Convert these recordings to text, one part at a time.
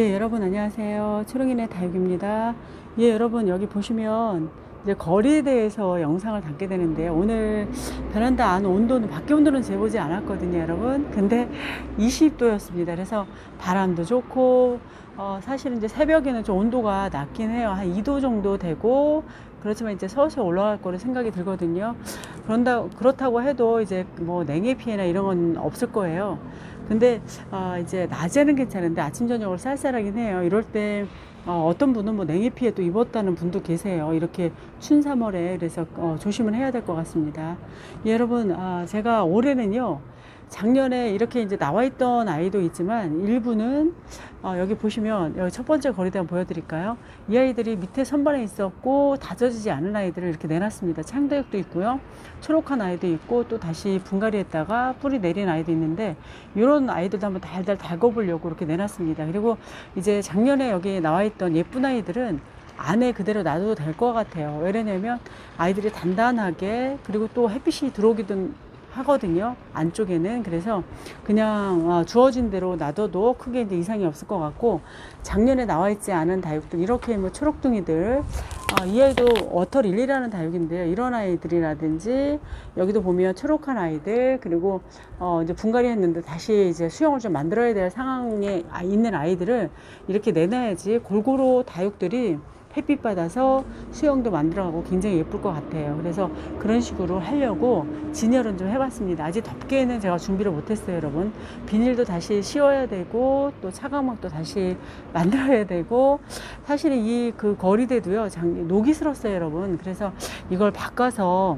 예, 여러분 안녕하세요. 초롱이네 다육입니다. 예, 여러분 여기 보시면 이제 거리에 대해서 영상을 담게 되는데 오늘 베란다 안 온도는 밖에 온도는 재보지 않았거든요, 여러분. 근데 20도였습니다. 그래서 바람도 좋고 사실은 이제 새벽에는 좀 온도가 낮긴 해요. 한 2도 정도 되고 그렇지만 이제 서서히 올라갈 거로 생각이 들거든요. 그렇다고 해도 이제 뭐 냉해 피해나 이런 건 없을 거예요. 근데 이제 낮에는 괜찮은데 아침 저녁으로 쌀쌀하긴 해요. 이럴 때 어떤 분은 뭐 냉해 피해 또 입었다는 분도 계세요. 이렇게 춘 3월에. 그래서 조심을 해야 될 것 같습니다. 예, 여러분 제가 올해는요, 작년에 이렇게 이제 나와 있던 아이도 있지만 일부는 여기 보시면 여기 첫 번째 거리대 한번 보여드릴까요? 이 아이들이 밑에 선반에 있었고 다져지지 않은 아이들을 이렇게 내놨습니다. 창다육도 있고요, 초록한 아이도 있고 또 다시 분갈이 했다가 뿌리 내린 아이도 있는데 이런 아이들도 한번 달달 달궈보려고 이렇게 내놨습니다. 그리고 이제 작년에 여기 나와 있던 예쁜 아이들은 안에 그대로 놔둬도 될 것 같아요. 왜냐면 아이들이 단단하게, 그리고 또 햇빛이 들어오기든 하거든요, 안쪽에는. 그래서 그냥 주어진 대로 놔둬도 크게 이제 이상이 없을 것 같고, 작년에 나와 있지 않은 다육들, 이렇게 뭐 초록둥이들, 이 아이도 워터릴리라는 다육인데요, 이런 아이들이라든지 여기도 보면 초록한 아이들, 그리고 이제 분갈이 했는데 다시 이제 수영을 좀 만들어야 될 상황에 있는 아이들을 이렇게 내놔야지 골고루 다육들이 햇빛 받아서 수영도 만들어가고 굉장히 예쁠 것 같아요. 그래서 그런 식으로 하려고 진열은 좀 해봤습니다. 아직 덮개는 제가 준비를 못했어요, 여러분. 비닐도 다시 씌워야 되고 또 차광막도 다시 만들어야 되고, 사실 이 그 거리대도요 녹이 슬었어요, 여러분. 그래서 이걸 바꿔서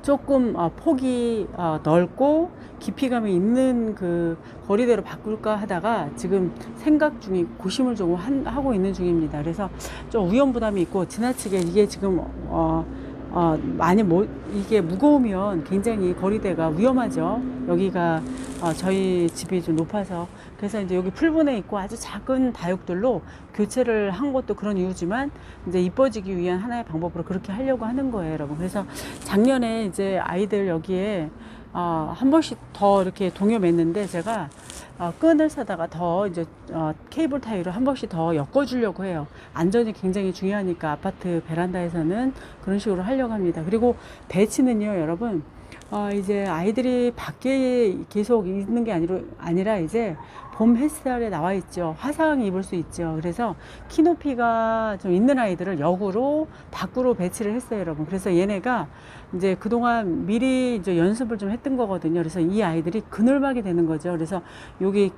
조금 폭이 넓고 깊이감이 있는 그 거리대로 바꿀까 하다가 지금 생각 중이, 고심을 좀 하고 있는 중입니다. 그래서 좀 위험 부담이 있고, 지나치게 이게 지금 많이 이게 무거우면 굉장히 거리대가 위험하죠. 여기가 저희 집이 좀 높아서. 그래서 이제 여기 풀분에 있고 아주 작은 다육들로 교체를 한 것도 그런 이유지만, 이제 이뻐지기 위한 하나의 방법으로 그렇게 하려고 하는 거예요, 여러분. 그래서 작년에 이제 아이들 여기에 한 번씩 더 이렇게 동여 맸는데, 제가 끈을 사다가 더 이제 케이블 타이로 한 번씩 더 엮어주려고 해요. 안전이 굉장히 중요하니까 아파트 베란다에서는 그런 식으로 하려고 합니다. 그리고 배치는요, 여러분, 이제 아이들이 밖에 계속 있는 게 아니라 이제 봄 햇살에 나와 있죠. 화상 입을 수 있죠. 그래서 키높이가 좀 있는 아이들을 역으로 밖으로 배치를 했어요, 여러분. 그래서 얘네가 이제 그동안 미리 이제 연습을 좀 했던 거거든요. 그래서 이 아이들이 그늘막이 되는 거죠. 그래서 여기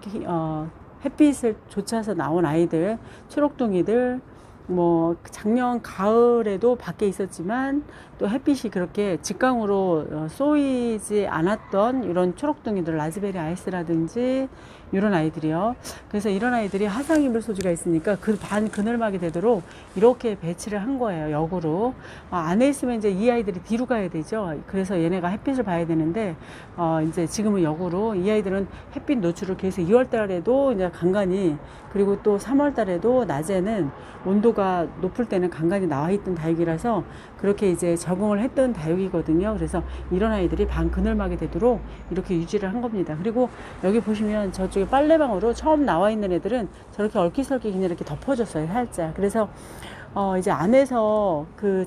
햇빛을 좇아서 나온 아이들, 초록둥이들, 뭐 작년 가을에도 밖에 있었지만 또 햇빛이 그렇게 직광으로 쏘이지 않았던 이런 초록둥이들, 라즈베리 아이스라든지 이런 아이들이요. 그래서 이런 아이들이 화상 입을 소지가 있으니까 그 반 그늘막이 되도록 이렇게 배치를 한 거예요, 역으로. 안에 있으면 이제 이 아이들이 뒤로 가야 되죠. 그래서 얘네가 햇빛을 봐야 되는데 이제 지금은 역으로, 이 아이들은 햇빛 노출을 계속 2월 달에도 이제 간간히, 그리고 또 3월 달에도 낮에는 온도가 높을 때는 간간히 나와 있던 다육이라서 그렇게 이제 적응을 했던 다육이거든요. 그래서 이런 아이들이 반 그늘막이 되도록 이렇게 유지를 한 겁니다. 그리고 여기 보시면 저쪽에 빨래방으로 처음 나와 있는 애들은 저렇게 얼기설기 그냥 이렇게 덮어줬어요, 살짝. 그래서 이제 안에서 그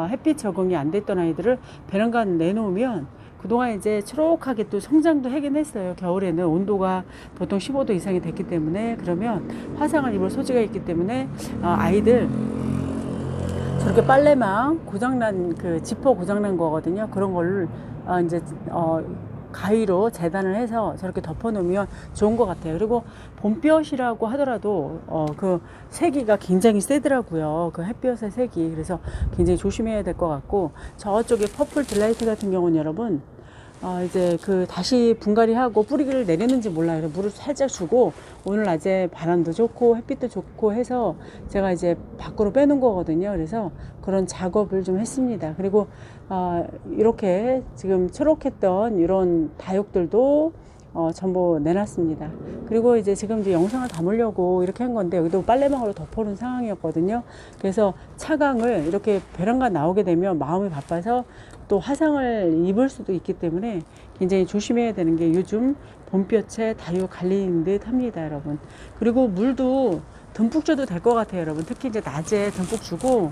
햇빛 적응이 안 됐던 아이들을 베란다에 내놓으면 그동안 이제 초록하게 또 성장도 하긴 했어요. 겨울에는 온도가 보통 15도 이상이 됐기 때문에, 그러면 화상을 입을 소지가 있기 때문에 아이들 저렇게 빨래망 고장난, 그 지퍼 고장난 거거든요. 그런 걸 이제 가위로 재단을 해서 저렇게 덮어놓으면 좋은 것 같아요. 그리고 봄볕이라고 하더라도 그 세기가 굉장히 세더라고요, 그 햇볕의 색이. 그래서 굉장히 조심해야 될 것 같고, 저쪽에 퍼플 딜라이트 같은 경우는 여러분 이제 그 다시 분갈이하고 뿌리를 내렸는지 몰라요. 물을 살짝 주고, 오늘 낮에 바람도 좋고 햇빛도 좋고 해서 제가 이제 밖으로 빼놓은 거거든요. 그래서 그런 작업을 좀 했습니다. 그리고 이렇게 지금 초록했던 이런 다육들도 전부 내놨습니다. 그리고 이제 지금 이제 영상을 담으려고 이렇게 한 건데 여기도 빨래망으로 덮어놓은 상황이었거든요. 그래서 차광을 이렇게 베란다 나오게 되면 마음이 바빠서 또 화상을 입을 수도 있기 때문에 굉장히 조심해야 되는 게 요즘 봄볕에 다육 갈리는 듯 합니다, 여러분. 그리고 물도 듬뿍 줘도 될 것 같아요, 여러분. 특히 이제 낮에 듬뿍 주고,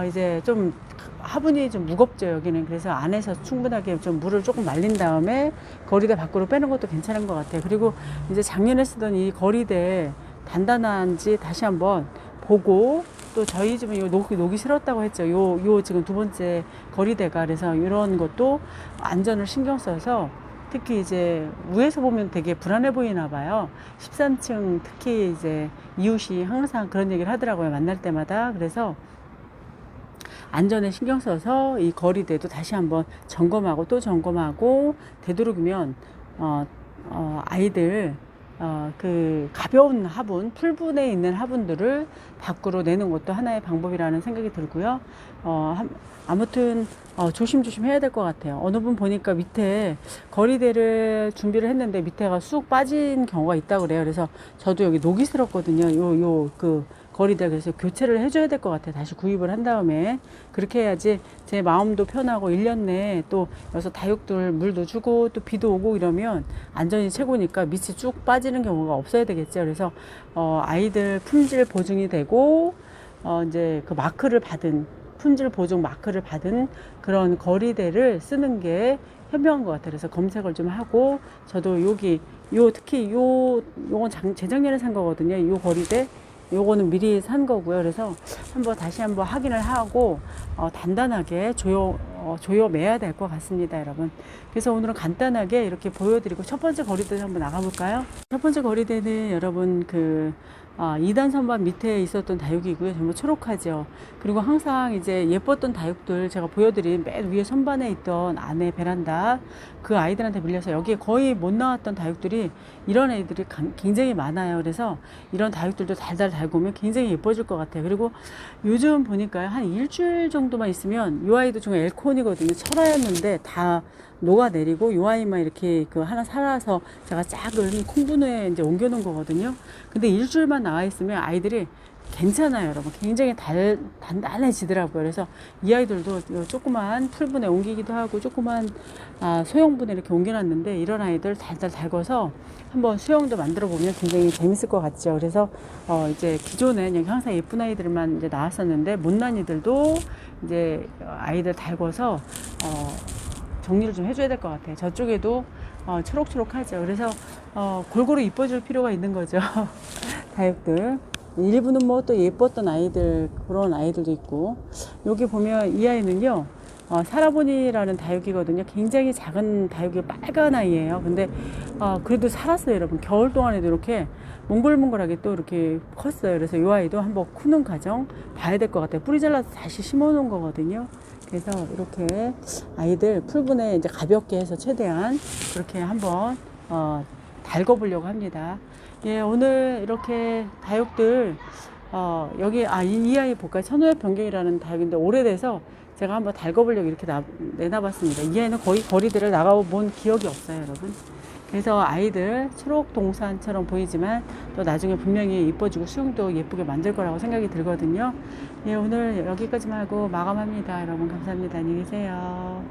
이제 좀 화분이 좀 무겁죠, 여기는. 그래서 안에서 충분하게 좀 물을 조금 말린 다음에 거리대 밖으로 빼는 것도 괜찮은 것 같아요. 그리고 이제 작년에 쓰던 이 거리대 단단한지 다시 한번 보고, 또 저희 집은 요 녹이 싫었다고 했죠. 요 지금 두 번째 거리대가. 그래서 이런 것도 안전을 신경 써서 특히 이제 위에서 보면 되게 불안해 보이나 봐요. 13층 특히 이제 이웃이 항상 그런 얘기를 하더라고요. 만날 때마다. 그래서 안전에 신경 써서 이 거리대도 다시 한번 점검하고 또 점검하고 되도록이면 아이들 그 가벼운 화분, 풀분에 있는 화분들을 밖으로 내는 것도 하나의 방법이라는 생각이 들고요. 아무튼 조심조심 해야 될 것 같아요. 어느 분 보니까 밑에 거리대를 준비를 했는데 밑에가 쑥 빠진 경우가 있다고 그래요. 그래서 저도 여기 녹이 슬었거든요. 그 거리대. 그래서 교체를 해줘야 될 것 같아요. 다시 구입을 한 다음에. 그렇게 해야지 제 마음도 편하고 1년 내에 또 여기서 다육들 물도 주고 또 비도 오고 이러면 안전이 최고니까 밑이 쭉 빠지는 경우가 없어야 되겠죠. 그래서 아이들 품질 보증이 되고 이제 그 마크를 받은 품질 보증 마크를 받은 그런 거리대를 쓰는 게 현명한 것 같아요. 그래서 검색을 좀 하고 저도 특히 요건 재작년에 산 거거든요. 요 거리대 요거는 미리 산 거고요. 그래서 다시 한번 확인을 하고 단단하게 조여매야 될 것 같습니다, 여러분. 그래서 오늘은 간단하게 이렇게 보여드리고 첫 번째 거리대 한번 나가볼까요? 첫 번째 거리대는 여러분 2단 선반 밑에 있었던 다육이고요. 전부 초록하죠. 그리고 항상 이제 예뻤던 다육들 제가 보여드린 맨 위에 선반에 있던 안에 베란다 그 아이들한테 밀려서 여기에 거의 못 나왔던 다육들이 이런 애들이 굉장히 많아요. 그래서 이런 다육들도 달달 달고 오면 굉장히 예뻐질 것 같아요. 그리고 요즘 보니까요. 한 일주일 정도만 있으면 이 아이도 지금 엘콘이거든요. 철화였는데 다 녹아내리고 이 아이만 이렇게 하나 살아서 제가 작은 콩분에 이제 옮겨 놓은 거거든요. 근데 일주일만 나와 있으면 아이들이 괜찮아요, 여러분. 굉장히 단단해지더라고요. 그래서 이 아이들도 조그만 풀분에 옮기기도 하고 조그만 소형분에 이렇게 옮겨놨는데 이런 아이들 달달 달궈서 한번 수영도 만들어 보면 굉장히 재밌을 것 같죠. 그래서 이제 기존엔 여기 항상 예쁜 아이들만 이제 나왔었는데 못난이들도 이제 아이들 달궈서 정리를 좀 해줘야 될 것 같아요. 저쪽에도 초록초록하죠. 그래서 골고루 이뻐질 필요가 있는 거죠. 다육들. 일부는 뭐 또 예뻤던 아이들, 그런 아이들도 있고. 여기 보면 이 아이는요, 사라보니라는 다육이거든요. 굉장히 작은 다육이 빨간 아이예요. 근데, 그래도 살았어요, 여러분. 겨울 동안에도 이렇게 몽글몽글하게 또 이렇게 컸어요. 그래서 이 아이도 한번 크는 과정 봐야 될 것 같아요. 뿌리 잘라서 다시 심어 놓은 거거든요. 그래서 이렇게 아이들 풀분에 이제 가볍게 해서 최대한 그렇게 한번, 달궈보려고 합니다. 예, 오늘 이렇게 다육들, 여기, 이 아이 볼까요? 천호엽 변경이라는 다육인데 오래돼서 제가 한번 달궈보려고 이렇게 내놔봤습니다. 이 아이는 거의 거리들을 나가본 기억이 없어요, 여러분. 그래서 아이들 초록동산처럼 보이지만 또 나중에 분명히 이뻐지고 수영도 예쁘게 만들 거라고 생각이 들거든요. 예, 오늘 여기까지만 하고 마감합니다. 여러분 감사합니다. 안녕히 계세요.